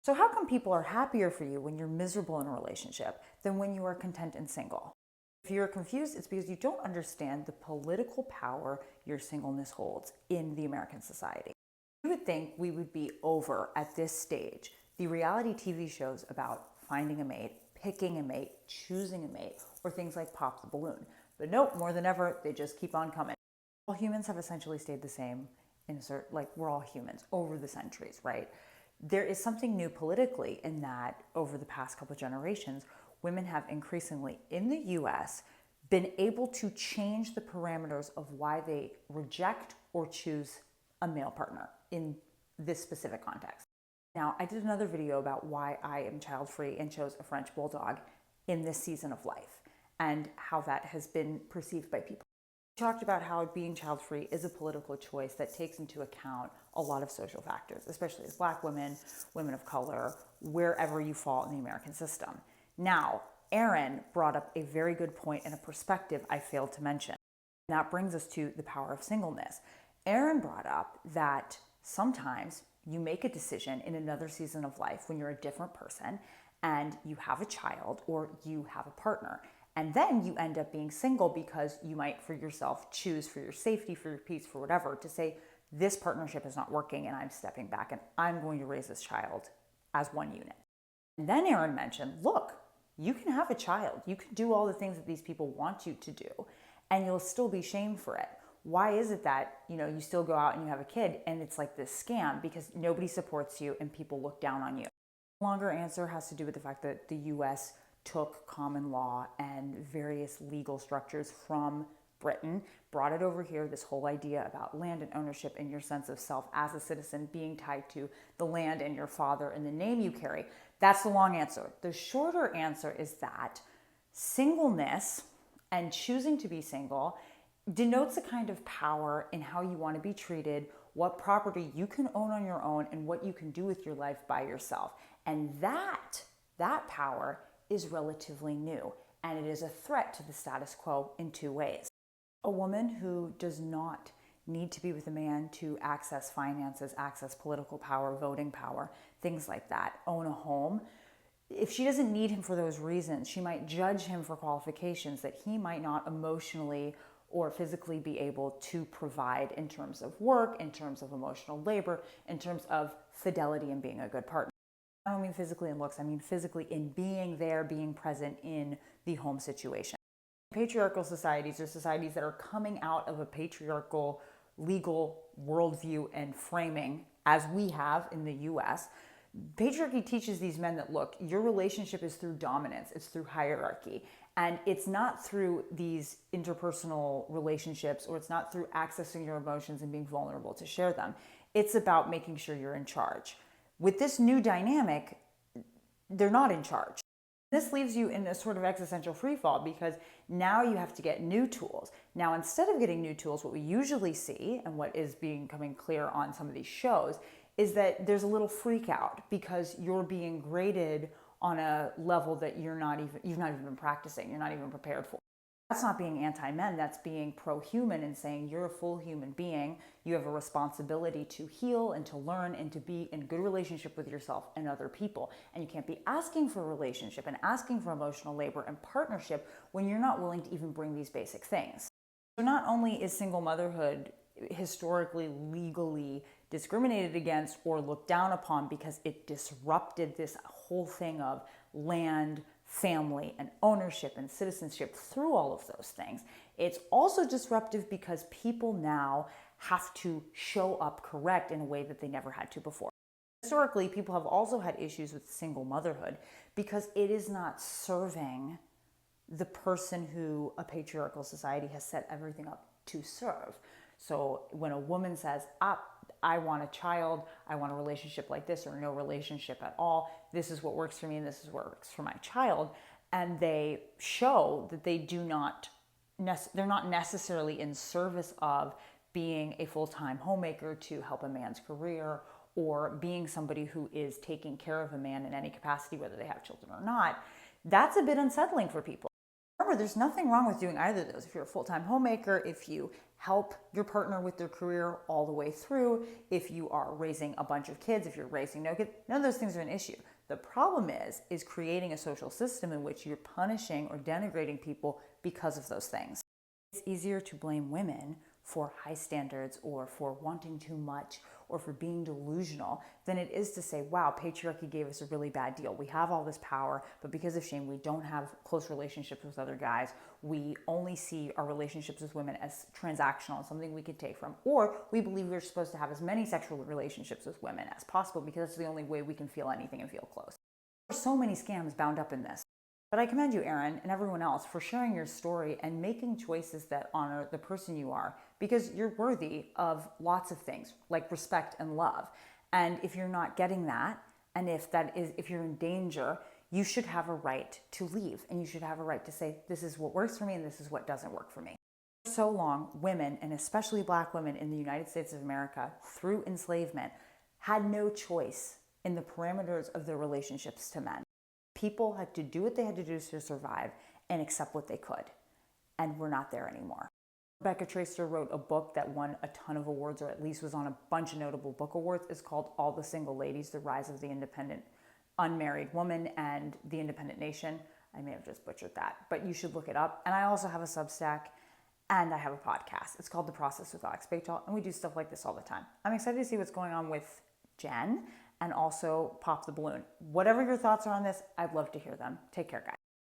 So how come people are happier for you when you're miserable in a relationship than when you are content and single? If you're confused, it's because you don't understand the political power your singleness holds in the American society. You would think we would be over at this stage the reality TV shows about finding a mate, picking a mate, choosing a mate, or things like Pop the Balloon. But nope, more than ever, they just keep on coming. All humans have essentially stayed the same we're all humans over the centuries, right? There is something new politically in that over the past couple of generations, women have increasingly in the US been able to change the parameters of why they reject or choose a male partner in this specific context. Now, I did another video about why I am child-free and chose a French bulldog in this season of life and how that has been perceived by people. We talked about how being child-free is a political choice that takes into account a lot of social factors, especially as Black women, women of color, wherever you fall in the American system. Now, Erin brought up a very good point and a perspective I failed to mention. And that brings us to the power of singleness. Erin brought up that sometimes you make a decision in another season of life when you're a different person and you have a child or you have a partner. And then you end up being single because you might for yourself choose for your safety, for your peace, for whatever, to say, this partnership is not working and I'm stepping back and I'm going to raise this child as one unit. And then Erin mentioned, look, you can have a child. You can do all the things that these people want you to do and you'll still be shamed for it. Why is it that, you still go out and you have a kid and it's like this scam because nobody supports you and people look down on you? The longer answer has to do with the fact that the US took common law and various legal structures from Britain, brought it over here, this whole idea about land and ownership and your sense of self as a citizen being tied to the land and your father and the name you carry. That's the long answer. The shorter answer is that singleness and choosing to be single denotes a kind of power in how you want to be treated, what property you can own on your own, and what you can do with your life by yourself. And that power is relatively new, and it is a threat to the status quo in two ways. A woman who does not need to be with a man to access finances, access political power, voting power, things like that, own a home. If she doesn't need him for those reasons, she might judge him for qualifications that he might not emotionally or physically be able to provide in terms of work, in terms of emotional labor, in terms of fidelity and being a good partner. I don't mean physically in looks, I mean physically in being there, being present in the home situation. Patriarchal societies are societies that are coming out of a patriarchal legal worldview and framing, as we have in the US. Patriarchy teaches these men that, look, your relationship is through dominance, it's through hierarchy, and it's not through these interpersonal relationships, or it's not through accessing your emotions and being vulnerable to share them. It's about making sure you're in charge. With this new dynamic, they're not in charge. This leaves you in a sort of existential freefall because now you have to get new tools. Now, instead of getting new tools, what we usually see and what is becoming clear on some of these shows is that there's a little freak out because you're being graded on a level that you've not even been practicing, you're not even prepared for. That's not being anti-men, that's being pro-human and saying you're a full human being. You have a responsibility to heal and to learn and to be in good relationship with yourself and other people. And you can't be asking for a relationship and asking for emotional labor and partnership when you're not willing to even bring these basic things. So not only is single motherhood historically, legally discriminated against or looked down upon because it disrupted this whole thing of land, family, and ownership and citizenship through all of those things. It's also disruptive because people now have to show up correct in a way that they never had to before. Historically, people have also had issues with single motherhood because it is not serving the person who a patriarchal society has set everything up to serve. So when a woman says, I want a child, I want a relationship like this or no relationship at all, this is what works for me and this is what works for my child, and they show that they're not necessarily in service of being a full-time homemaker to help a man's career or being somebody who is taking care of a man in any capacity, whether they have children or not, that's a bit unsettling for people. Remember, remember, there's nothing wrong with doing either of those. If you're a full-time homemaker, if you help your partner with their career all the way through, if you are raising a bunch of kids, if you're raising no kids, none of those things are an issue. The problem is creating a social system in which you're punishing or denigrating people because of those things. It's easier to blame women for high standards or for wanting too much or for being delusional than it is to say, wow, patriarchy gave us a really bad deal. We have all this power, but because of shame, we don't have close relationships with other guys. We only see our relationships with women as transactional and something we could take from. Or we believe we're supposed to have as many sexual relationships with women as possible because it's the only way we can feel anything and feel close. There's so many scams bound up in this. But I commend you, Erin, and everyone else for sharing your story and making choices that honor the person you are, because you're worthy of lots of things like respect and love. And if you're not getting that, and if you're in danger, you should have a right to leave, and you should have a right to say, this is what works for me and this is what doesn't work for me. For so long, women, and especially Black women in the United States of America, through enslavement, had no choice in the parameters of their relationships to men. People had to do what they had to do to survive and accept what they could. And we're not there anymore. Rebecca Traister wrote a book that won a ton of awards, or at least was on a bunch of notable book awards. It's called All the Single Ladies, The Rise of the Independent Unmarried Woman and the Independent Nation. I may have just butchered that, but you should look it up. And I also have a Substack and I have a podcast. It's called The Process with Alex Bigtall, and we do stuff like this all the time. I'm excited to see what's going on with Jen and also Pop the Balloon. Whatever your thoughts are on this, I'd love to hear them. Take care, guys.